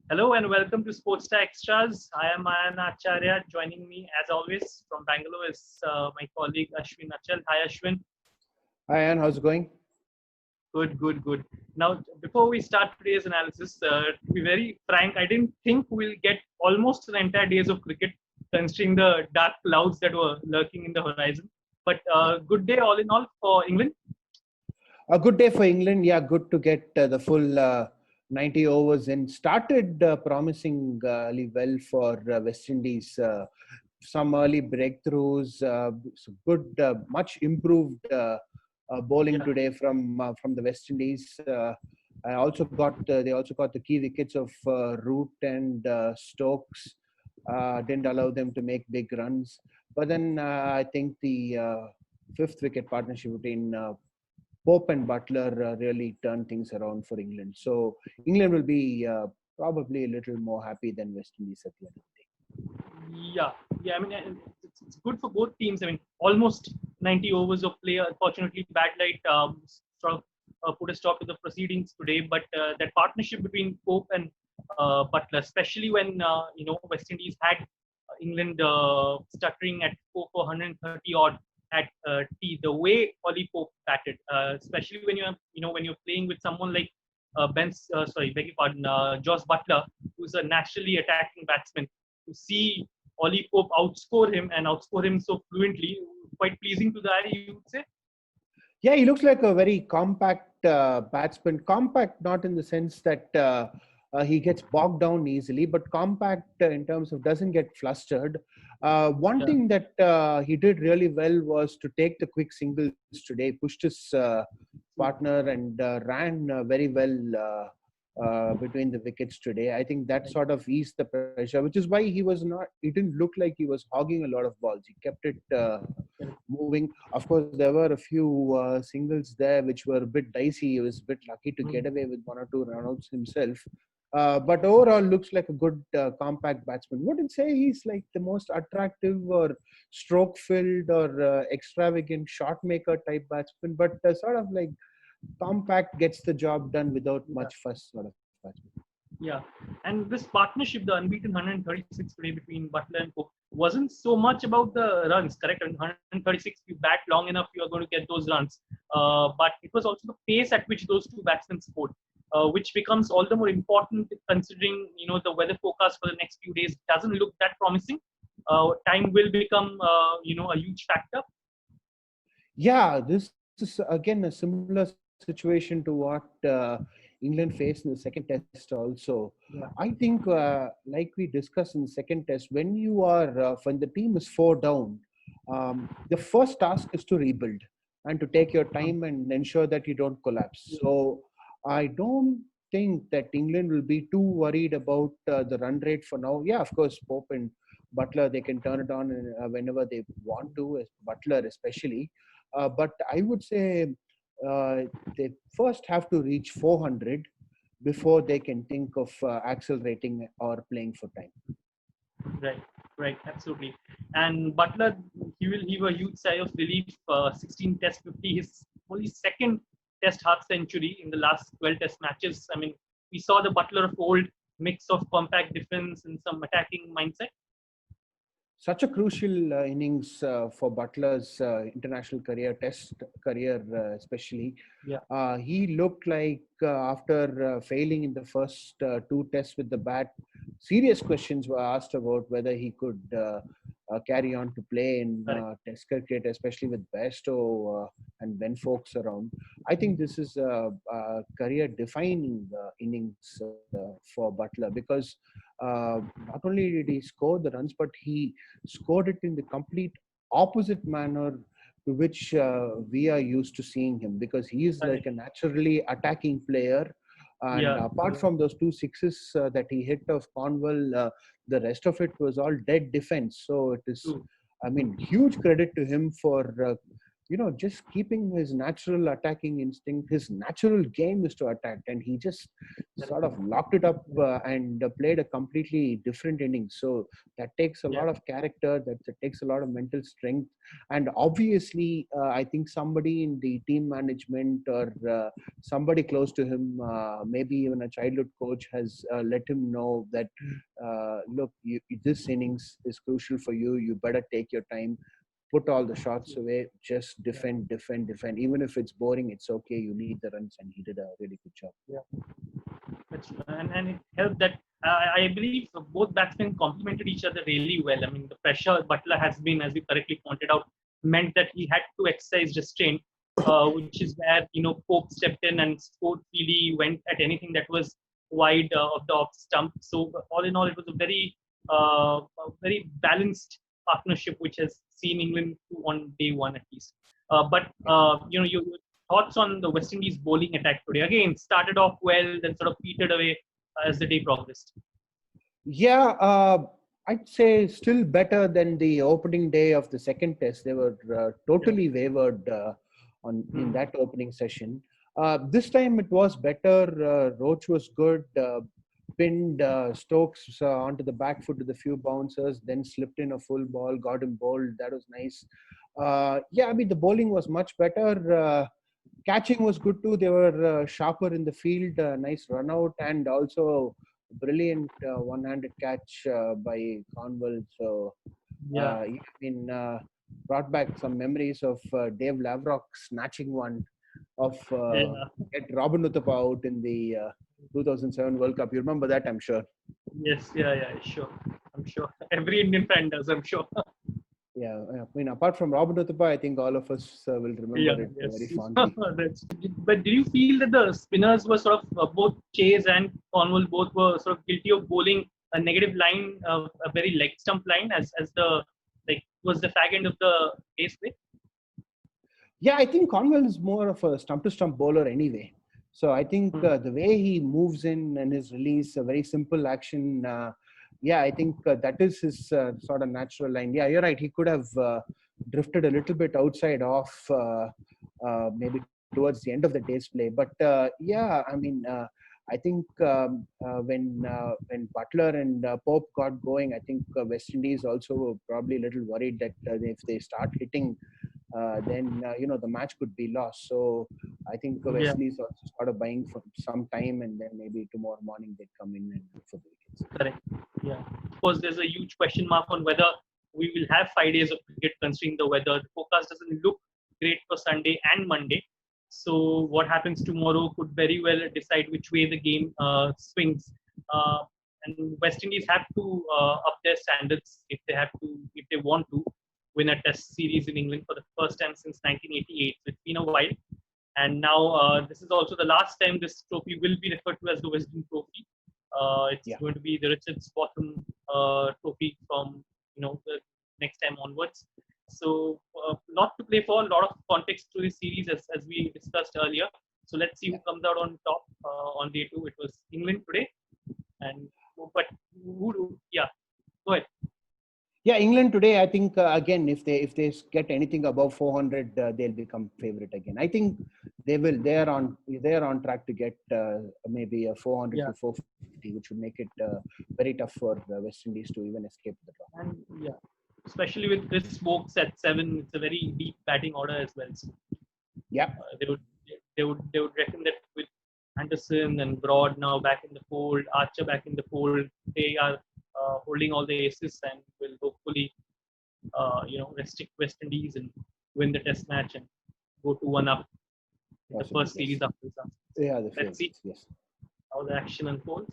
Hello and welcome to Sportstar Extras. I am Ayan Acharya. Joining me, as always, from Bangalore is my colleague Ashwin Achal. Hi, Ashwin. Hi, Ayan. How's it going? Good. Now, before we start today's analysis, to be very frank, I didn't think we'll get almost an entire days of cricket, considering the dark clouds that were lurking in the horizon. But good day, all in all, for England. A good day for England. Yeah, good to get the full 90 overs in. Started promisingly well for West Indies. Some early breakthroughs. So good, much improved bowling Yeah, today from the West Indies. I also got they also got the key wickets of Root and Stokes. Didn't allow them to make big runs. But then I think the fifth wicket partnership between Pope and Buttler really turned things around for England. So England will be probably a little more happy than West Indies at the end of the yeah. I mean, it's good for both teams. I mean, almost 90 overs of play. Unfortunately, bad light sort of put a stop to the proceedings today. But that partnership between Pope and Buttler, especially when West Indies had England stuttering at 4 for 130 odd at T. The way Ollie Pope batted, especially when you're playing with someone like beg your pardon, Josh Buttler, who's a naturally attacking batsman. To see Ollie Pope outscore him so fluently, quite pleasing to the eye, you would say. Yeah, he looks like a very compact batsman. Compact, not in the sense that he gets bogged down easily, but compact in terms of doesn't get flustered. One Yeah. thing that he did really well was to take the quick singles today, pushed his partner and ran very well between the wickets today. I think that sort of eased the pressure, which is why he didn't look like he was hogging a lot of balls. He kept it moving. Of course, there were a few singles there which were a bit dicey. He was a bit lucky to get away with one or two runouts himself. But overall, looks like a good compact batsman. Wouldn't say he's like the most attractive or stroke-filled or extravagant shot maker type batsman, but sort of like compact, gets the job done without Yeah. much fuss sort of batsman. Yeah, and this partnership, the unbeaten 136 today between Butler and Cook, wasn't so much about the runs, correct? I mean, 136, you bat long enough, you are going to get those runs. But it was also the pace at which those two batsmen scored, which becomes all the more important considering the weather forecast for the next few days doesn't look that promising. Time will become a huge factor. Yeah, this is again a similar situation to what England faced in the second test also. Yeah. I think, like we discussed in the second test, when the team is four down, the first task is to rebuild and to take your time and ensure that you don't collapse. So I don't think that England will be too worried about the run rate for now. Yeah, of course, Pope and Butler, they can turn it on whenever they want to, Butler especially. But I would say they first have to reach 400 before they can think of accelerating or playing for time. Right, right, absolutely. And Butler, he will heave a huge sigh of relief. 16 Test 50, his only second Test half century in the last 12 Test matches. I mean, we saw the Butler of old, mix of compact defense and some attacking mindset. Such a crucial innings for Butler's international career, Test career especially. Yeah. He looked like after failing in the first two tests with the bat, serious questions were asked about whether he could carry on to play in Test cricket, especially with Bairstow and Ben Foakes around. I think this is a career-defining innings for Butler because not only did he score the runs, but he scored it in the complete opposite manner to which we are used to seeing him, because he is like a naturally attacking player. And apart from those two sixes that he hit of Cornwall, the rest of it was all dead defense. So it is, I mean, huge credit to him for just keeping his natural attacking instinct. His natural game is to attack, and he just sort of locked it up and played a completely different inning. So that takes a lot of character, that takes a lot of mental strength. And obviously, I think somebody in the team management or somebody close to him, maybe even a childhood coach, has let him know that, look, this innings is crucial for you. You better take your time, put all the shots away, just defend, defend, defend. Even if it's boring, it's okay. You need the runs, and he did a really good job. Yeah, and it helped that I believe both batsmen complemented each other really well. I mean, the pressure Buttler has been, as you correctly pointed out, meant that he had to exercise restraint, which is where Pope stepped in and scored freely, went at anything that was wide of the off stump. So all in all, it was a very balanced partnership, which has seen England on day one at least. But your thoughts on the West Indies bowling attack today? Again, started off well, then sort of petered away as the day progressed. Yeah, I'd say still better than the opening day of the second test. They were totally wavered in that opening session. This time it was better. Roach was good. Pinned Stokes onto the back foot with a few bouncers, then slipped in a full ball, got him bowled. That was nice. I mean, the bowling was much better. Catching was good too. They were sharper in the field. Nice run out, and also brilliant one-handed catch by Cornwall. So, I mean, brought back some memories of Dave Lavrock snatching one of get Robin Uthappa out in the 2007 World Cup. You remember that, I'm sure. Yes, sure. I'm sure every Indian fan does. I'm sure. Yeah, I mean, apart from Robin Uthappa, I think all of us will remember it very fondly. But did you feel that the spinners were sort of both Chase and Cornwall both were sort of guilty of bowling a negative line, a very leg stump line, as the was the fag end of the pace play? Yeah, I think Cornwall is more of a stump-to-stump bowler anyway. So I think the way he moves in and his release, a very simple action. I think that is his sort of natural line. Yeah, you're right. He could have drifted a little bit outside off maybe towards the end of the day's play. But I mean, I think when Buttler and Pope got going, I think West Indies also were probably a little worried that if they start hitting, then the match could be lost. So I think West Indies also started buying for some time, and then maybe tomorrow morning they'd come in and look for the wickets. Correct. Yeah. Of course, there's a huge question mark on whether we will have 5 days of cricket considering the weather. The forecast doesn't look great for Sunday and Monday. So what happens tomorrow could very well decide which way the game swings. And West Indies have to up their standards if they want to win a Test series in England for the first time since 1988. So it's been a while. And now this is also the last time this trophy will be referred to as the Wisden Trophy. It's going to be the Richards Bottom Trophy from the next time onwards. So a lot to play for, a lot of context to this series as we discussed earlier. So let's see who comes out on top on day 2. It was England today, go ahead. Yeah, England today. I think again, if they get anything above 400, they'll become favorite again. I think they will. They are on track to get maybe a 400 to 450, which would make it very tough for West Indies to even escape the draw. And especially with Chris Stokes at 7, it's a very deep batting order as well. So, they would reckon that with Anderson and Broad now back in the fold, Archer back in the fold, they are holding all the aces and will hopefully restrict West Indies and win the Test match and go to 1 up in the first series after this. Yeah, let's see how the action unfolds.